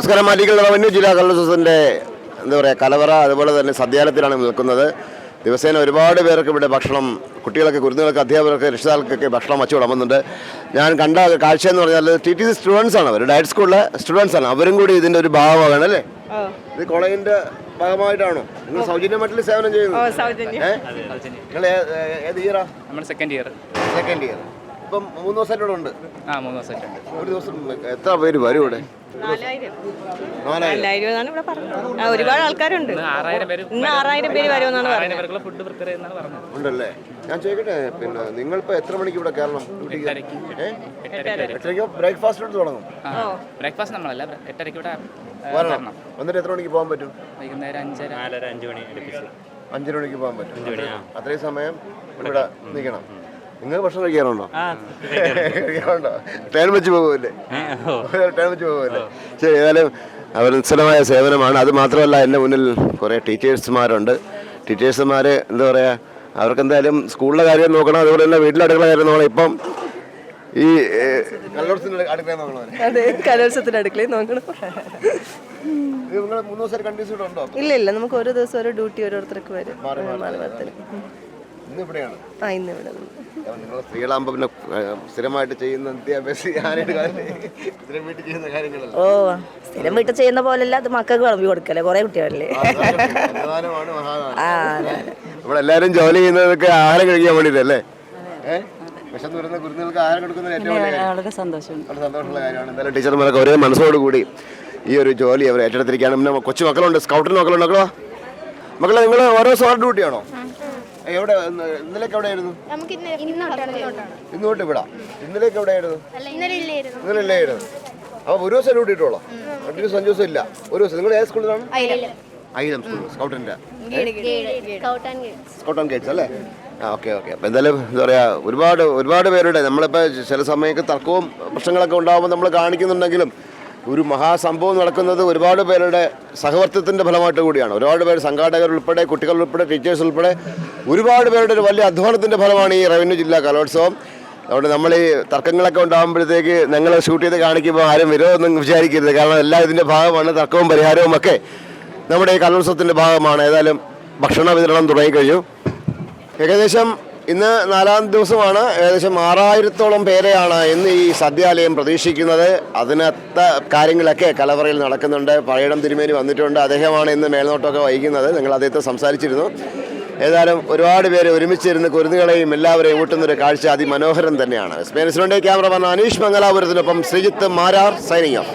നമസ്കാരം. അലിഗഡ് റവന്യൂ ജില്ലാ കലോത്സവത്തിൻ്റെ എന്താ പറയുക കലവറ അതുപോലെ തന്നെ സദ്യാലയത്തിലാണ് നിൽക്കുന്നത്. ദിവസേന ഒരുപാട് പേർക്ക് ഇവിടെ ഭക്ഷണം, കുട്ടികൾക്ക്, കുരുന്നുകൾക്ക്, അധ്യാപകർക്ക്, രക്ഷിതാക്കൾക്കൊക്കെ ഭക്ഷണം വച്ചു വിളമ്പുന്നുണ്ട്. ഞാൻ കണ്ട കാഴ്ച എന്ന് പറഞ്ഞാൽ TTC സ്റ്റുഡൻസ് ആണ്, അവർ ഡയറ്റ് സ്കൂളിലെ സ്റ്റുഡൻസ് ആണ്. അവരും കൂടി ഇതിൻ്റെ ഒരു ഭാഗമാകണം അല്ലേ? ഇത് കോളേജിൻ്റെ ഭാഗമായിട്ടാണോ നിങ്ങൾ സൗജന്യമായിട്ടുള്ള സേവനം ചെയ്യുന്നത്? നിങ്ങൾ ഏത് ഇയറാ? Second year. ഇപ്പം 3 ദിവസമായിട്ട് ഇവിടെ ഉണ്ട്. 3 ദിവസമായിട്ടുണ്ട്. ഒരു ദിവസം എത്ര പേര് വരും ഇവിടെ? 4000 ഇവിടെ പറഞ്ഞത്. ഒരുപാട് ആൾക്കാരുണ്ട്. ഇന്ന് 6000 പേര് വരുമെന്നാണ് പറഞ്ഞത്. ഫുഡ് പ്രിപ്പയർ ചെയ്യുന്നതാണ് പറഞ്ഞത്. ഉണ്ടല്ലേ? ഞാൻ ചോദിക്കട്ടെ, പിന്നെ നിങ്ങളിപ്പോൾ എത്ര മണിക്ക് ഇവിടെ കയറണം? 8:30 ബ്രേക്ക്ഫാസ്റ്റ് എടുത്ത് തുടങ്ങും? ബ്രേക്ക്ഫാസ്റ്റ് നമ്മളല്ല, 8:30 ഇവിടെ വരണം. എന്നിട്ട് എത്ര മണിക്ക് പോകാൻ പറ്റും? വൈകുന്നേരം 5 മണി. 5 മണിക്ക് പോകാൻ പറ്റും. അത്രയും സമയം ഇവിടെ നിൽക്കണം. നിങ്ങൾ ഭക്ഷണം കഴിക്കാറുണ്ടോ? ട്രെയിൻ വെച്ച് പോകുമല്ലേ? ശരി, ഏതായാലും അവർ നിസ്സലമായ സേവനമാണ്. അത് മാത്രമല്ല, എൻ്റെ മുന്നിൽ കുറേ ടീച്ചേഴ്സുമാരുണ്ട്. ടീച്ചേഴ്സുമാർ എന്താ പറയുക, അവർക്ക് എന്തായാലും സ്കൂളിലെ കാര്യം നോക്കണം, അതുപോലെ തന്നെ വീട്ടിലെ അടുക്കള കാര്യം നോക്കണം. ഇപ്പം ഈ കലോത്സവത്തിൻ്റെ അടുക്കള നോക്കണം. അതെ, കലോത്സവത്തിന്റെ അടുക്കളയിൽ നോക്കണം. നിങ്ങൾ 3 ദിവസം കണ്ടിന്യൂസ് ഇവിടെ ഉണ്ടോ? ഇല്ല, നമുക്ക് ഓരോ ദിവസം ഓരോ ഡ്യൂട്ടി ഓരോരുത്തർക്ക് വരും. ഇന്ന് ഇവിടെയാണ്. ഇന്ന് ഇവിടെ നിങ്ങൾ സ്ത്രീകളാകുമ്പോൾ പിന്നെ സ്ഥിരമായിട്ട് ചെയ്യുന്ന സ്ഥിരം വീട്ടിൽ ചെയ്യുന്ന പോലെയല്ല, അത് മക്കൾക്ക് വിളമ്പി കൊടുക്കല്ലേ, കുറെ കുട്ടികളല്ലേ. നമ്മളെല്ലാരും ജോലി ചെയ്യുന്നതൊക്കെ ആഹാരം കഴിക്കാൻ വേണ്ടിട്ടല്ലേ? വിശന്ന് വരുന്ന കുരുന്നുകൾക്ക് ആഹാരം കൊടുക്കുന്നത് ഏറ്റവും വളരെ സന്തോഷമുള്ള കാര്യമാണ്. എന്തായാലും ടീച്ചർമാരൊക്കെ ഒരേ മനസ്സോടുകൂടി ഈ ഒരു ജോലി അവർ ഏറ്റെടുത്തിരിക്കുകയാണ്. പിന്നെ കൊച്ചു മക്കളുണ്ട്, സ്കൗട്ടിന് മക്കളുണ്ട്. മക്കളെ, നിങ്ങൾ ഓരോ സ്വാർ ഡ്യൂട്ടിയാണോ? എവിടെ? ഇന്നലേക്ക് എവിടെയായിരുന്നു? ഇന്നോട്ട് വിടാം. ഇന്നലേക്ക് എവിടെയായിരുന്നു? ഇന്നലെ ഇല്ലായിരുന്നു. അപ്പോൾ ഒരു ദിവസം ഡ്യൂട്ടി ഇട്ടോളാം. 5 ദിവസം ഇല്ല, ഒരു ദിവസം. നിങ്ങൾ ഏത് സ്കൂളിലാണ്? ഐലം സ്കൂൾ, സ്കൗട്ടിൻ്റെ സ്കൗട്ട് ആൻഡ് ഗൈഡ്സ് അല്ലേ? ഓക്കെ. അപ്പോൾ എന്തായാലും എന്താ പറയുക, ഒരുപാട് പേരുടെ നമ്മളിപ്പോൾ ചില സമയത്ത് തർക്കവും പ്രശ്നങ്ങളൊക്കെ ഉണ്ടാകുമ്പോൾ നമ്മൾ കാണിക്കുന്നുണ്ടെങ്കിലും ഒരു മഹാസംഭവം നടക്കുന്നത് ഒരുപാട് പേരുടെ സഹവർത്തിത്വത്തിൻ്റെ ഫലമായിട്ട് കൂടിയാണ്. ഒരുപാട് പേര്, സംഘാടകർ ഉൾപ്പെടെ, കുട്ടികൾ ഉൾപ്പെടെ, ടീച്ചേഴ്സ് ഉൾപ്പെടെ ഒരുപാട് പേരുടെ ഒരു വലിയ അധ്വാനത്തിൻ്റെ ഫലമാണ് ഈ റവന്യൂ ജില്ലാ കലോത്സവം. അതുകൊണ്ട് നമ്മൾ ഈ തർക്കങ്ങളൊക്കെ ഉണ്ടാകുമ്പോഴത്തേക്ക് ഞങ്ങൾ ഷൂട്ട് ചെയ്ത് കാണിക്കുമ്പോൾ ആരും വിരോധമൊന്നും വിചാരിക്കരുത്. കാരണം എല്ലാം ഇതിൻ്റെ ഭാഗമാണ്. തർക്കവും പരിഹാരവും ഒക്കെ നമ്മുടെ ഈ കലോത്സവത്തിൻ്റെ ഭാഗമാണ്. ഏതായാലും ഭക്ഷണ വിതരണം തുടങ്ങിക്കഴിഞ്ഞു. ഏകദേശം ഇന്ന് 4ാം ദിവസമാണ്. ഏകദേശം 6000-ഓളം പേരെയാണ് ഇന്ന് ഈ സദ്യാലയം പ്രതീക്ഷിക്കുന്നത്. അതിനകത്ത കാര്യങ്ങളൊക്കെ കലവറയിൽ നടക്കുന്നുണ്ട്. പഴയടം തിരുമേനി വന്നിട്ടുണ്ട്. അദ്ദേഹമാണ് ഇന്ന് മേൽനോട്ടമൊക്കെ വഹിക്കുന്നത്. ഞങ്ങൾ അദ്ദേഹത്തെ സംസാരിച്ചിരുന്നു. ഏതായാലും ഒരുപാട് പേര് ഒരുമിച്ചിരുന്ന് കുരുന്നുകളെയും എല്ലാവരെയും ഊട്ടുന്നൊരു കാഴ്ച അതിമനോഹരം തന്നെയാണ്. സ്പെയിൻസിലുണ്ട് ക്യാമറമാൻ അനീഷ് മംഗലാപുരത്തിനൊപ്പം ശ്രീജിത്ത് മാരാർ സൈനിങ് ഓഫ്.